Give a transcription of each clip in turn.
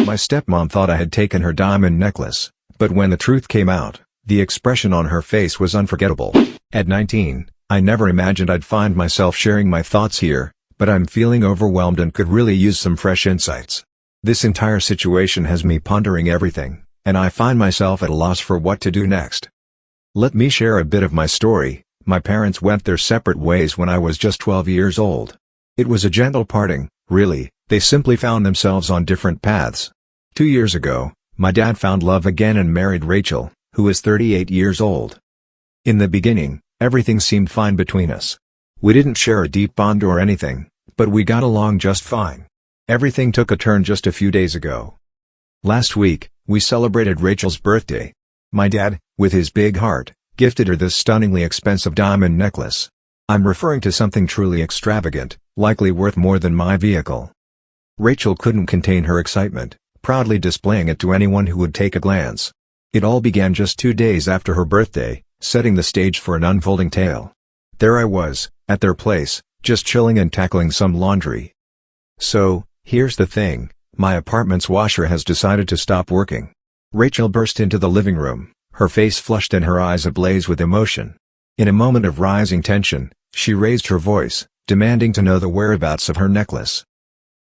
My stepmom thought I had taken her diamond necklace, but when the truth came out, the expression on her face was unforgettable. At 19, I never imagined I'd find myself sharing my thoughts here, but I'm feeling overwhelmed and could really use some fresh insights. This entire situation has me pondering everything, and I find myself at a loss for what to do next. Let me share a bit of my story. My parents went their separate ways when I was just 12 years old. It was a gentle parting, really. They simply found themselves on different paths. 2 years ago, my dad found love again and married Rachel, who is 38 years old. In the beginning, everything seemed fine between us. We didn't share a deep bond or anything, but we got along just fine. Everything took a turn just a few days ago. Last week, we celebrated Rachel's birthday. My dad, with his big heart, gifted her this stunningly expensive diamond necklace. I'm referring to something truly extravagant, likely worth more than my vehicle. Rachel couldn't contain her excitement, proudly displaying it to anyone who would take a glance. It all began just 2 days after her birthday, setting the stage for an unfolding tale. There I was, at their place, just chilling and tackling some laundry. So, here's the thing, my apartment's washer has decided to stop working. Rachel burst into the living room, her face flushed and her eyes ablaze with emotion. In a moment of rising tension, she raised her voice, demanding to know the whereabouts of her necklace.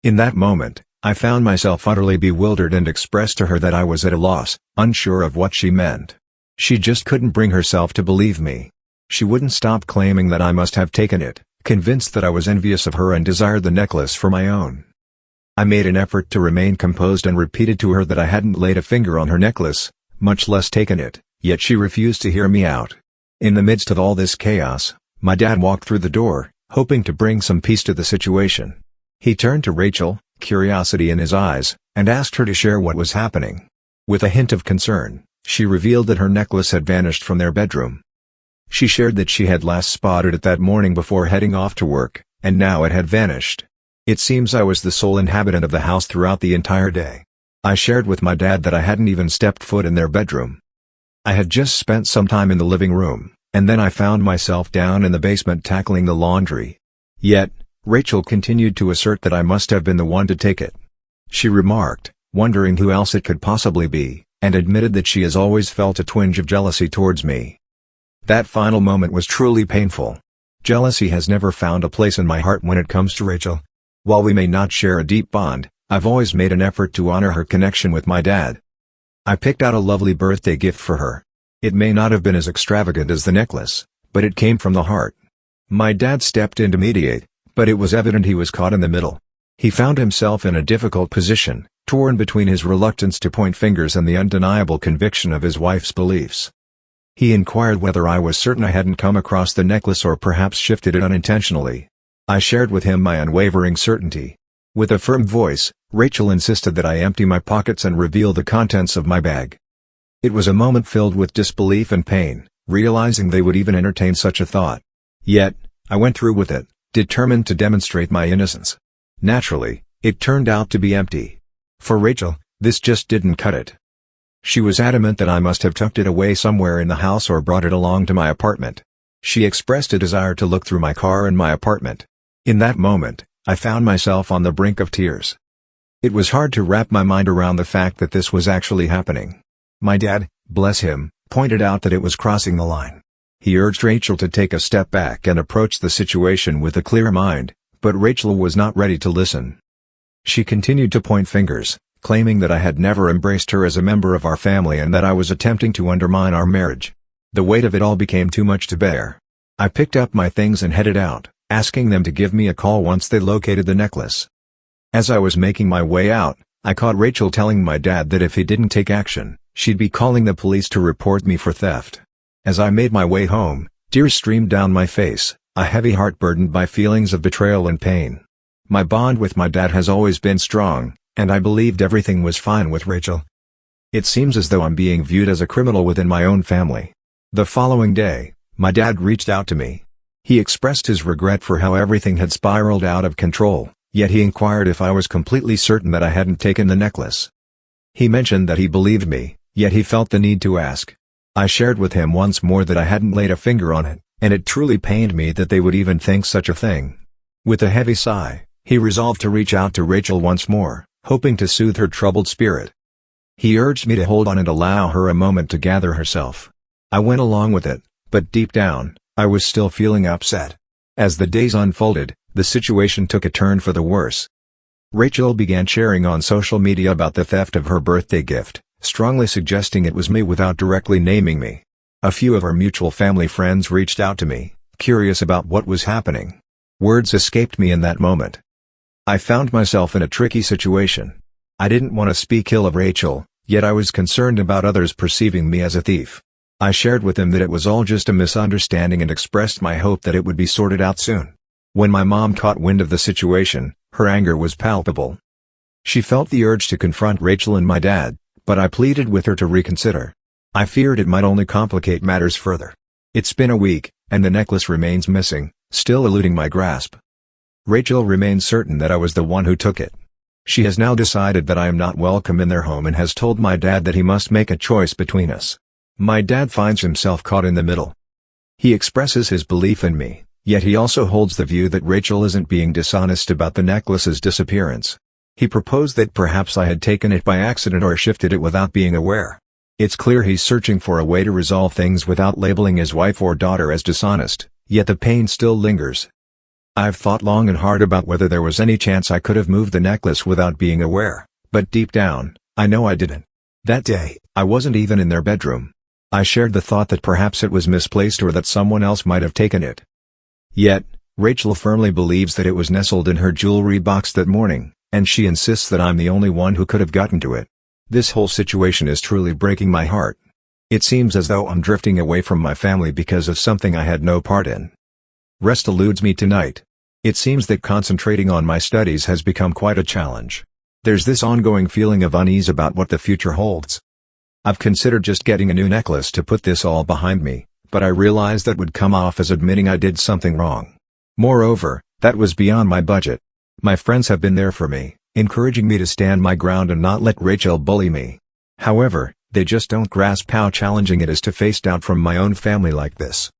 In that moment, I found myself utterly bewildered and expressed to her that I was at a loss, unsure of what she meant. She just couldn't bring herself to believe me. She wouldn't stop claiming that I must have taken it, convinced that I was envious of her and desired the necklace for my own. I made an effort to remain composed and repeated to her that I hadn't laid a finger on her necklace, much less taken it, yet she refused to hear me out. In the midst of all this chaos, my dad walked through the door, hoping to bring some peace to the situation. He turned to Rachel, curiosity in his eyes, and asked her to share what was happening. With a hint of concern, she revealed that her necklace had vanished from their bedroom. She shared that she had last spotted it that morning before heading off to work, and now it had vanished. It seems I was the sole inhabitant of the house throughout the entire day. I shared with my dad that I hadn't even stepped foot in their bedroom. I had just spent some time in the living room, and then I found myself down in the basement tackling the laundry. Yet, Rachel continued to assert that I must have been the one to take it. She remarked, wondering who else it could possibly be, and admitted that she has always felt a twinge of jealousy towards me. That final moment was truly painful. Jealousy has never found a place in my heart when it comes to Rachel. While we may not share a deep bond, I've always made an effort to honor her connection with my dad. I picked out a lovely birthday gift for her. It may not have been as extravagant as the necklace, but it came from the heart. My dad stepped in to mediate, but it was evident he was caught in the middle. He found himself in a difficult position, torn between his reluctance to point fingers and the undeniable conviction of his wife's beliefs. He inquired whether I was certain I hadn't come across the necklace or perhaps shifted it unintentionally. I shared with him my unwavering certainty. With a firm voice, Rachel insisted that I empty my pockets and reveal the contents of my bag. It was a moment filled with disbelief and pain, realizing they would even entertain such a thought. Yet, I went through with it, determined to demonstrate my innocence. Naturally, it turned out to be empty. For Rachel, this just didn't cut it. She was adamant that I must have tucked it away somewhere in the house or brought it along to my apartment. She expressed a desire to look through my car and my apartment. In that moment, I found myself on the brink of tears. It was hard to wrap my mind around the fact that this was actually happening. My dad, bless him, pointed out that it was crossing the line. He urged Rachel to take a step back and approach the situation with a clear mind, but Rachel was not ready to listen. She continued to point fingers, claiming that I had never embraced her as a member of our family and that I was attempting to undermine our marriage. The weight of it all became too much to bear. I picked up my things and headed out, asking them to give me a call once they located the necklace. As I was making my way out, I caught Rachel telling my dad that if he didn't take action, she'd be calling the police to report me for theft. As I made my way home, tears streamed down my face, a heavy heart burdened by feelings of betrayal and pain. My bond with my dad has always been strong, and I believed everything was fine with Rachel. It seems as though I'm being viewed as a criminal within my own family. The following day, my dad reached out to me. He expressed his regret for how everything had spiraled out of control, yet he inquired if I was completely certain that I hadn't taken the necklace. He mentioned that he believed me, yet he felt the need to ask. I shared with him once more that I hadn't laid a finger on it, and it truly pained me that they would even think such a thing. With a heavy sigh, he resolved to reach out to Rachel once more, hoping to soothe her troubled spirit. He urged me to hold on and allow her a moment to gather herself. I went along with it, but deep down, I was still feeling upset. As the days unfolded, the situation took a turn for the worse. Rachel began sharing on social media about the theft of her birthday gift, strongly suggesting it was me without directly naming me. A few of our mutual family friends reached out to me, curious about what was happening. Words escaped me in that moment. I found myself in a tricky situation. I didn't want to speak ill of Rachel, yet I was concerned about others perceiving me as a thief. I shared with them that it was all just a misunderstanding and expressed my hope that it would be sorted out soon. When my mom caught wind of the situation, her anger was palpable. She felt the urge to confront Rachel and my dad, but I pleaded with her to reconsider. I feared it might only complicate matters further. It's been a week, and the necklace remains missing, still eluding my grasp. Rachel remains certain that I was the one who took it. She has now decided that I am not welcome in their home and has told my dad that he must make a choice between us. My dad finds himself caught in the middle. He expresses his belief in me, yet he also holds the view that Rachel isn't being dishonest about the necklace's disappearance. He proposed that perhaps I had taken it by accident or shifted it without being aware. It's clear he's searching for a way to resolve things without labeling his wife or daughter as dishonest, yet the pain still lingers. I've thought long and hard about whether there was any chance I could have moved the necklace without being aware, but deep down, I know I didn't. That day, I wasn't even in their bedroom. I shared the thought that perhaps it was misplaced or that someone else might have taken it. Yet, Rachel firmly believes that it was nestled in her jewelry box that morning, and she insists that I'm the only one who could have gotten to it. This whole situation is truly breaking my heart. It seems as though I'm drifting away from my family because of something I had no part in. Rest eludes me tonight. It seems that concentrating on my studies has become quite a challenge. There's this ongoing feeling of unease about what the future holds. I've considered just getting a new necklace to put this all behind me, but I realized that would come off as admitting I did something wrong. Moreover, that was beyond my budget. My friends have been there for me, encouraging me to stand my ground and not let Rachel bully me. However, they just don't grasp how challenging it is to face doubt from my own family like this.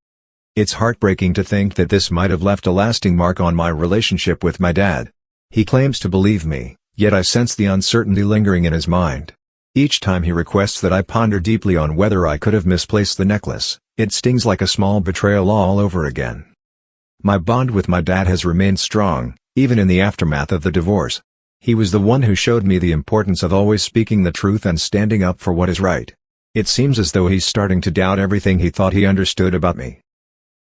It's heartbreaking to think that this might have left a lasting mark on my relationship with my dad. He claims to believe me, yet I sense the uncertainty lingering in his mind. Each time he requests that I ponder deeply on whether I could have misplaced the necklace, it stings like a small betrayal all over again. My bond with my dad has remained strong, even in the aftermath of the divorce. He was the one who showed me the importance of always speaking the truth and standing up for what is right. It seems as though he's starting to doubt everything he thought he understood about me.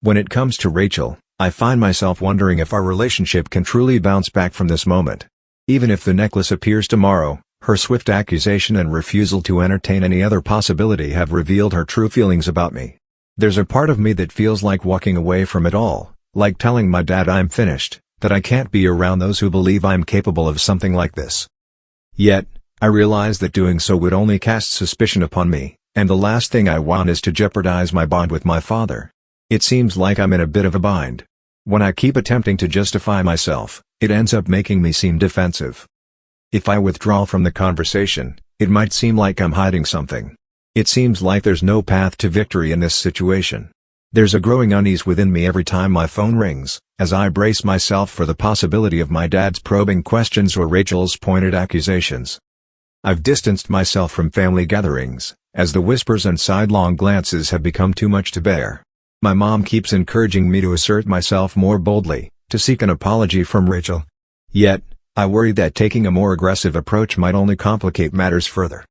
When it comes to Rachel, I find myself wondering if our relationship can truly bounce back from this moment. Even if the necklace appears tomorrow, her swift accusation and refusal to entertain any other possibility have revealed her true feelings about me. There's a part of me that feels like walking away from it all, like telling my dad I'm finished, that I can't be around those who believe I'm capable of something like this. Yet, I realize that doing so would only cast suspicion upon me, and the last thing I want is to jeopardize my bond with my father. It seems like I'm in a bit of a bind. When I keep attempting to justify myself, it ends up making me seem defensive. If I withdraw from the conversation, it might seem like I'm hiding something. It seems like there's no path to victory in this situation. There's a growing unease within me every time my phone rings, as I brace myself for the possibility of my dad's probing questions or Rachel's pointed accusations. I've distanced myself from family gatherings, as the whispers and sidelong glances have become too much to bear. My mom keeps encouraging me to assert myself more boldly, to seek an apology from Rachel. Yet, I worry that taking a more aggressive approach might only complicate matters further.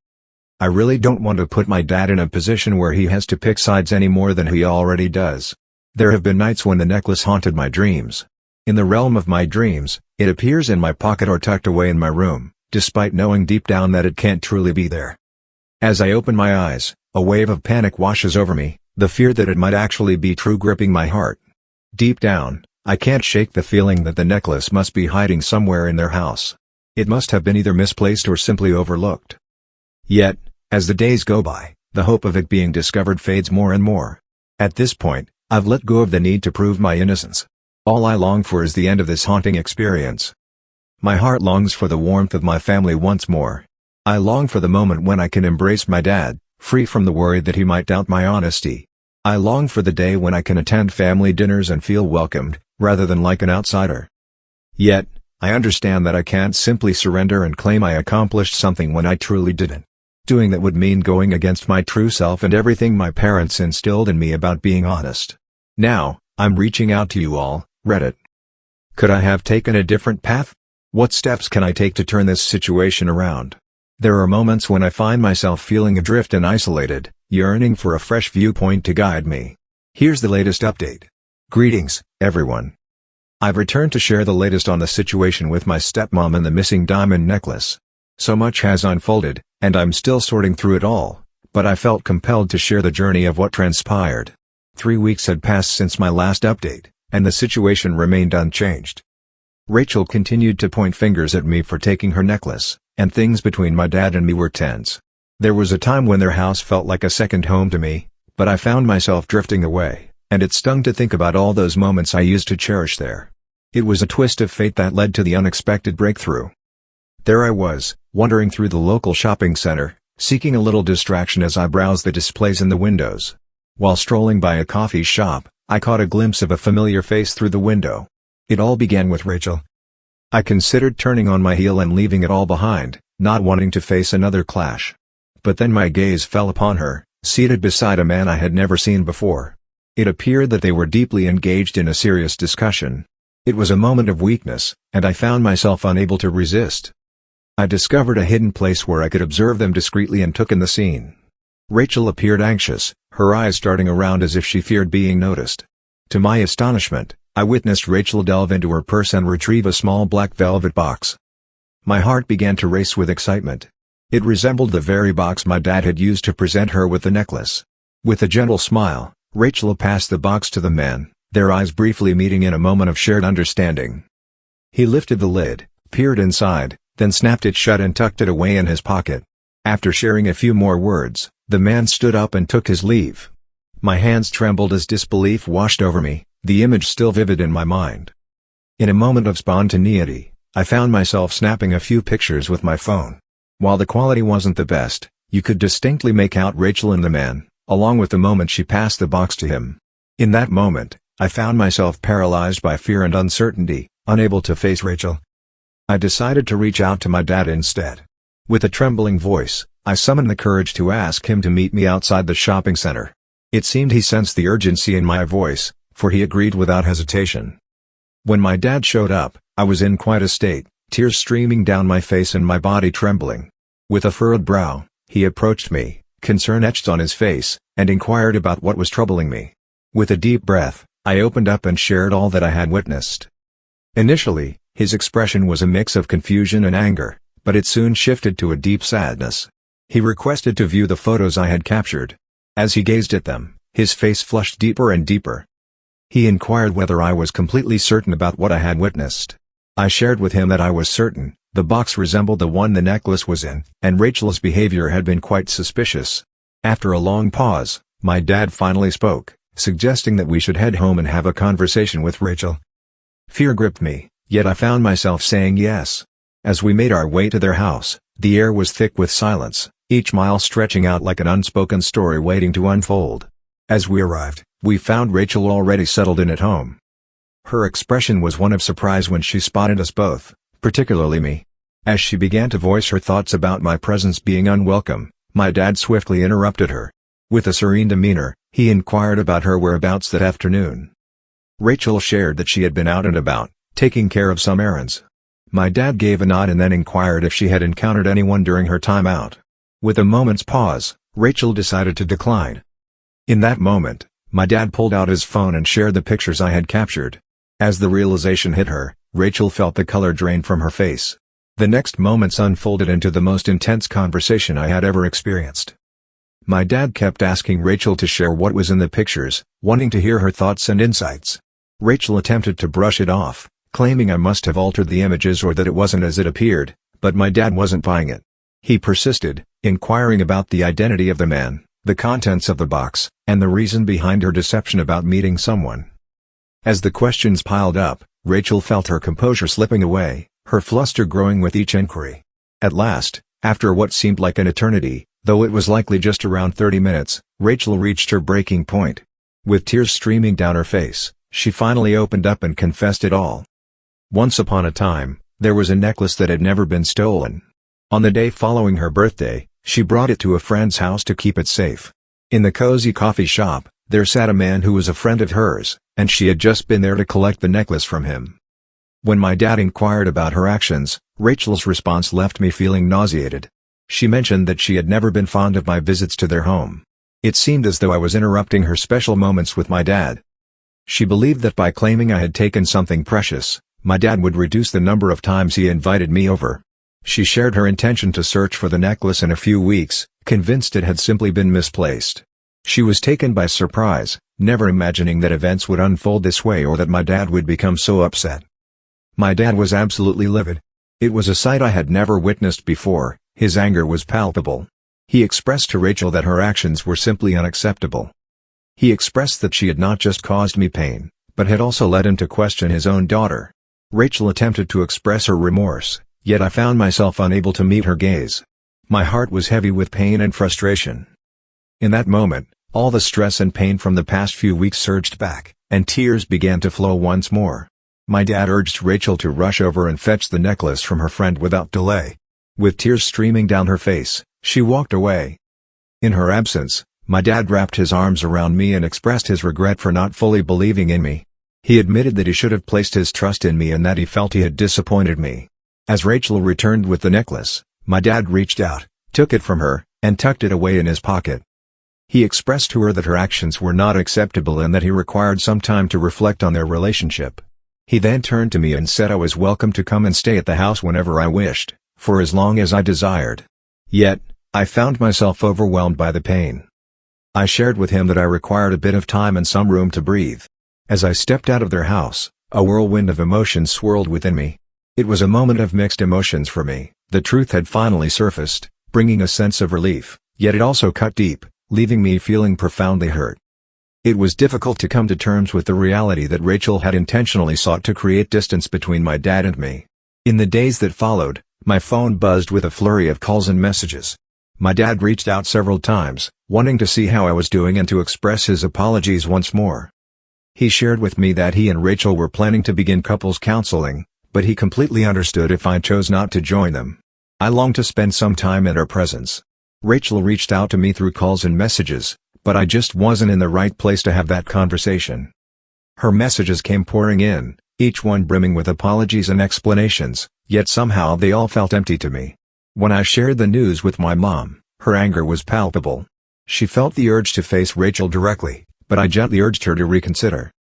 I really don't want to put my dad in a position where he has to pick sides any more than he already does. There have been nights when the necklace haunted my dreams. In the realm of my dreams, it appears in my pocket or tucked away in my room, despite knowing deep down that it can't truly be there. As I open my eyes, a wave of panic washes over me, the fear that it might actually be true gripping my heart. Deep down, I can't shake the feeling that the necklace must be hiding somewhere in their house. It must have been either misplaced or simply overlooked. Yet, as the days go by, the hope of it being discovered fades more and more. At this point, I've let go of the need to prove my innocence. All I long for is the end of this haunting experience. My heart longs for the warmth of my family once more. I long for the moment when I can embrace my dad, free from the worry that he might doubt my honesty. I long for the day when I can attend family dinners and feel welcomed, rather than like an outsider. Yet, I understand that I can't simply surrender and claim I accomplished something when I truly didn't. Doing that would mean going against my true self and everything my parents instilled in me about being honest. Now, I'm reaching out to you all, Reddit. Could I have taken a different path? What steps can I take to turn this situation around? There are moments when I find myself feeling adrift and isolated, yearning for a fresh viewpoint to guide me. Here's the latest update. Greetings, everyone. I've returned to share the latest on the situation with my stepmom and the missing diamond necklace. So much has unfolded, and I'm still sorting through it all, but I felt compelled to share the journey of what transpired. 3 weeks had passed since my last update, and the situation remained unchanged. Rachel continued to point fingers at me for taking her necklace, and things between my dad and me were tense. There was a time when their house felt like a second home to me, but I found myself drifting away, and it stung to think about all those moments I used to cherish there. It was a twist of fate that led to the unexpected breakthrough. There I was, wandering through the local shopping center, seeking a little distraction as I browsed the displays in the windows. While strolling by a coffee shop, I caught a glimpse of a familiar face through the window. It all began with Rachel. I considered turning on my heel and leaving it all behind, not wanting to face another clash. But then my gaze fell upon her, seated beside a man I had never seen before. It appeared that they were deeply engaged in a serious discussion. It was a moment of weakness, and I found myself unable to resist. I discovered a hidden place where I could observe them discreetly and took in the scene. Rachel appeared anxious, her eyes darting around as if she feared being noticed. To my astonishment, I witnessed Rachel delve into her purse and retrieve a small black velvet box. My heart began to race with excitement. It resembled the very box my dad had used to present her with the necklace. With a gentle smile, Rachel passed the box to the man, their eyes briefly meeting in a moment of shared understanding. He lifted the lid, peered inside, then snapped it shut and tucked it away in his pocket. After sharing a few more words, the man stood up and took his leave. My hands trembled as disbelief washed over me, the image still vivid in my mind. In a moment of spontaneity, I found myself snapping a few pictures with my phone. While the quality wasn't the best, you could distinctly make out Rachel and the man, along with the moment she passed the box to him. In that moment, I found myself paralyzed by fear and uncertainty, unable to face Rachel. I decided to reach out to my dad instead. With a trembling voice, I summoned the courage to ask him to meet me outside the shopping center. It seemed he sensed the urgency in my voice, for he agreed without hesitation. When my dad showed up, I was in quite a state, tears streaming down my face and my body trembling. With a furrowed brow, he approached me, concern etched on his face, and inquired about what was troubling me. With a deep breath, I opened up and shared all that I had witnessed. Initially, his expression was a mix of confusion and anger, but it soon shifted to a deep sadness. He requested to view the photos I had captured. As he gazed at them, his face flushed deeper and deeper. He inquired whether I was completely certain about what I had witnessed. I shared with him that I was certain. The box resembled the one the necklace was in, and Rachel's behavior had been quite suspicious. After a long pause, my dad finally spoke, suggesting that we should head home and have a conversation with Rachel. Fear gripped me, yet I found myself saying yes. As we made our way to their house, the air was thick with silence, each mile stretching out like an unspoken story waiting to unfold. As we arrived, we found Rachel already settled in at home. Her expression was one of surprise when she spotted us both, particularly me. As she began to voice her thoughts about my presence being unwelcome, my dad swiftly interrupted her. With a serene demeanor, he inquired about her whereabouts that afternoon. Rachel shared that she had been out and about, taking care of some errands. My dad gave a nod and then inquired if she had encountered anyone during her time out. With a moment's pause, Rachel decided to decline. In that moment, my dad pulled out his phone and shared the pictures I had captured. As the realization hit her, Rachel felt the color drain from her face. The next moments unfolded into the most intense conversation I had ever experienced. My dad kept asking Rachel to share what was in the pictures, wanting to hear her thoughts and insights. Rachel attempted to brush it off, claiming I must have altered the images or that it wasn't as it appeared, but my dad wasn't buying it. He persisted, inquiring about the identity of the man, the contents of the box, and the reason behind her deception about meeting someone. As the questions piled up, Rachel felt her composure slipping away, her fluster growing with each inquiry. At last, after what seemed like an eternity, though it was likely just around 30 minutes, Rachel reached her breaking point. With tears streaming down her face, she finally opened up and confessed it all. Once upon a time, there was a necklace that had never been stolen. On the day following her birthday, she brought it to a friend's house to keep it safe. In the cozy coffee shop, there sat a man who was a friend of hers, and she had just been there to collect the necklace from him. When my dad inquired about her actions, Rachel's response left me feeling nauseated. She mentioned that she had never been fond of my visits to their home. It seemed as though I was interrupting her special moments with my dad. She believed that by claiming I had taken something precious, my dad would reduce the number of times he invited me over. She shared her intention to search for the necklace in a few weeks, convinced it had simply been misplaced. She was taken by surprise, never imagining that events would unfold this way or that my dad would become so upset. My dad was absolutely livid. It was a sight I had never witnessed before. His anger was palpable. He expressed to Rachel that her actions were simply unacceptable. He expressed that she had not just caused me pain, but had also led him to question his own daughter. Rachel attempted to express her remorse, yet I found myself unable to meet her gaze. My heart was heavy with pain and frustration. In that moment, all the stress and pain from the past few weeks surged back, and tears began to flow once more. My dad urged Rachel to rush over and fetch the necklace from her friend without delay. With tears streaming down her face, she walked away. In her absence, my dad wrapped his arms around me and expressed his regret for not fully believing in me. He admitted that he should have placed his trust in me and that he felt he had disappointed me. As Rachel returned with the necklace, my dad reached out, took it from her, and tucked it away in his pocket. He expressed to her that her actions were not acceptable and that he required some time to reflect on their relationship. He then turned to me and said I was welcome to come and stay at the house whenever I wished, for as long as I desired. Yet, I found myself overwhelmed by the pain. I shared with him that I required a bit of time and some room to breathe. As I stepped out of their house, a whirlwind of emotions swirled within me. It was a moment of mixed emotions for me. The truth had finally surfaced, bringing a sense of relief, yet it also cut deep, leaving me feeling profoundly hurt. It was difficult to come to terms with the reality that Rachel had intentionally sought to create distance between my dad and me. In the days that followed, my phone buzzed with a flurry of calls and messages. My dad reached out several times, wanting to see how I was doing and to express his apologies once more. He shared with me that he and Rachel were planning to begin couples counseling, but he completely understood if I chose not to join them. I longed to spend some time in her presence. Rachel reached out to me through calls and messages, but I just wasn't in the right place to have that conversation. Her messages came pouring in, each one brimming with apologies and explanations, yet somehow they all felt empty to me. When I shared the news with my mom, her anger was palpable. She felt the urge to face Rachel directly, but I gently urged her to reconsider.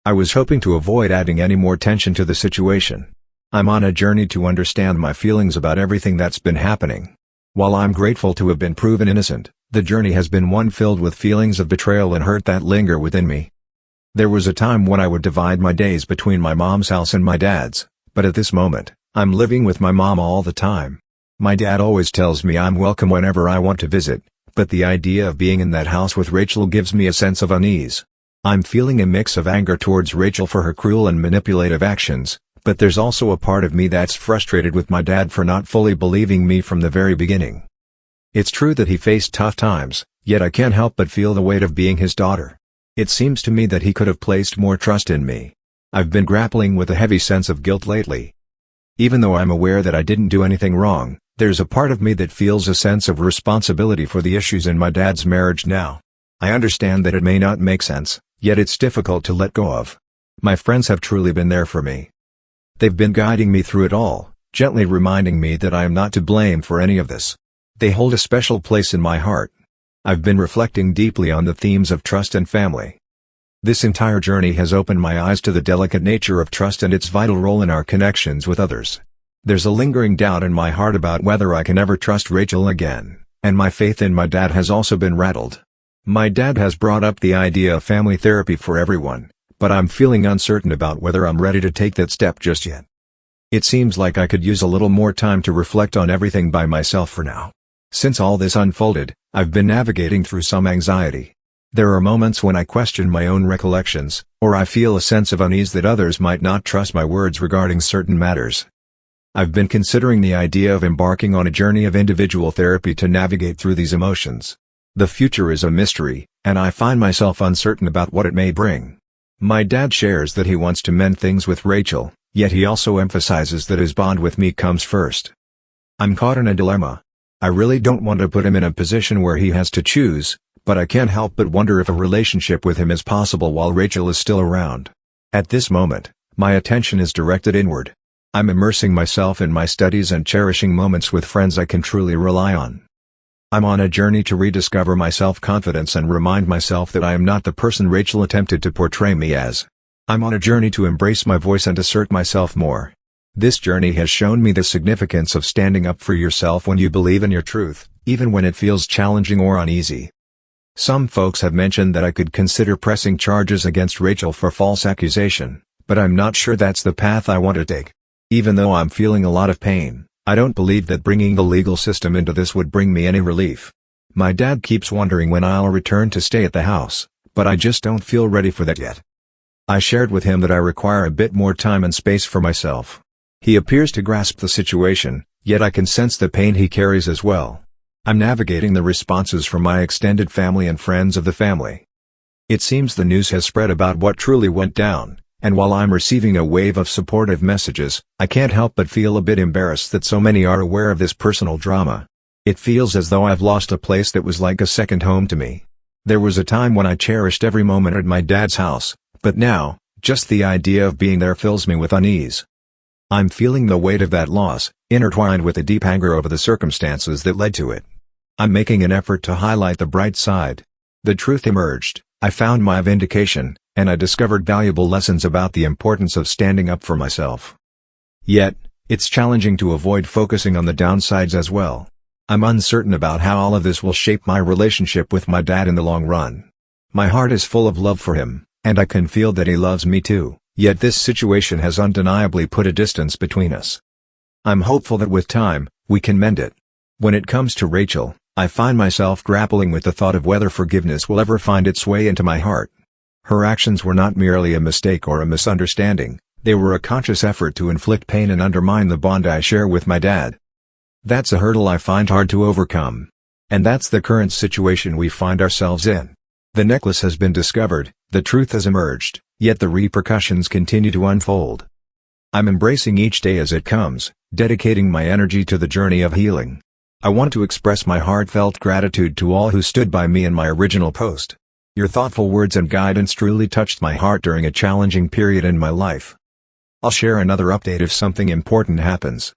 I was hoping to avoid adding any more tension to the situation. I'm on a journey to understand my feelings about everything that's been happening. While I'm grateful to have been proven innocent, the journey has been one filled with feelings of betrayal and hurt that linger within me. There was a time when I would divide my days between my mom's house and my dad's, but at this moment, I'm living with my mom all the time. My dad always tells me I'm welcome whenever I want to visit, but the idea of being in that house with Rachel gives me a sense of unease. I'm feeling a mix of anger towards Rachel for her cruel and manipulative actions, but there's also a part of me that's frustrated with my dad for not fully believing me from the very beginning. It's true that he faced tough times, yet I can't help but feel the weight of being his daughter. It seems to me that he could have placed more trust in me. I've been grappling with a heavy sense of guilt lately. Even though I'm aware that I didn't do anything wrong, there's a part of me that feels a sense of responsibility for the issues in my dad's marriage now. I understand that it may not make sense, yet it's difficult to let go of. My friends have truly been there for me. They've been guiding me through it all, gently reminding me that I am not to blame for any of this. They hold a special place in my heart. I've been reflecting deeply on the themes of trust and family. This entire journey has opened my eyes to the delicate nature of trust and its vital role in our connections with others. There's a lingering doubt in my heart about whether I can ever trust Rachel again, and my faith in my dad has also been rattled. My dad has brought up the idea of family therapy for everyone, but I'm feeling uncertain about whether I'm ready to take that step just yet. It seems like I could use a little more time to reflect on everything by myself for now. Since all this unfolded, I've been navigating through some anxiety. There are moments when I question my own recollections, or I feel a sense of unease that others might not trust my words regarding certain matters. I've been considering the idea of embarking on a journey of individual therapy to navigate through these emotions. The future is a mystery, and I find myself uncertain about what it may bring. My dad shares that he wants to mend things with Rachel, yet he also emphasizes that his bond with me comes first. I'm caught in a dilemma. I really don't want to put him in a position where he has to choose, but I can't help but wonder if a relationship with him is possible while Rachel is still around. At this moment, my attention is directed inward. I'm immersing myself in my studies and cherishing moments with friends I can truly rely on. I'm on a journey to rediscover my self-confidence and remind myself that I am not the person Rachel attempted to portray me as. I'm on a journey to embrace my voice and assert myself more. This journey has shown me the significance of standing up for yourself when you believe in your truth, even when it feels challenging or uneasy. Some folks have mentioned that I could consider pressing charges against Rachel for false accusation, but I'm not sure that's the path I want to take. Even though I'm feeling a lot of pain, I don't believe that bringing the legal system into this would bring me any relief. My dad keeps wondering when I'll return to stay at the house, but I just don't feel ready for that yet. I shared with him that I require a bit more time and space for myself. He appears to grasp the situation, yet I can sense the pain he carries as well. I'm navigating the responses from my extended family and friends of the family. It seems the news has spread about what truly went down, and while I'm receiving a wave of supportive messages, I can't help but feel a bit embarrassed that so many are aware of this personal drama. It feels as though I've lost a place that was like a second home to me. There was a time when I cherished every moment at my dad's house, but now, just the idea of being there fills me with unease. I'm feeling the weight of that loss, intertwined with a deep anger over the circumstances that led to it. I'm making an effort to highlight the bright side. The truth emerged, I found my vindication, and I discovered valuable lessons about the importance of standing up for myself. Yet, it's challenging to avoid focusing on the downsides as well. I'm uncertain about how all of this will shape my relationship with my dad in the long run. My heart is full of love for him, and I can feel that he loves me too. Yet this situation has undeniably put a distance between us. I'm hopeful that with time, we can mend it. When it comes to Rachel, I find myself grappling with the thought of whether forgiveness will ever find its way into my heart. Her actions were not merely a mistake or a misunderstanding, they were a conscious effort to inflict pain and undermine the bond I share with my dad. That's a hurdle I find hard to overcome. And that's the current situation we find ourselves in. The necklace has been discovered, the truth has emerged, yet the repercussions continue to unfold. I'm embracing each day as it comes, dedicating my energy to the journey of healing. I want to express my heartfelt gratitude to all who stood by me in my original post. Your thoughtful words and guidance truly touched my heart during a challenging period in my life. I'll share another update if something important happens.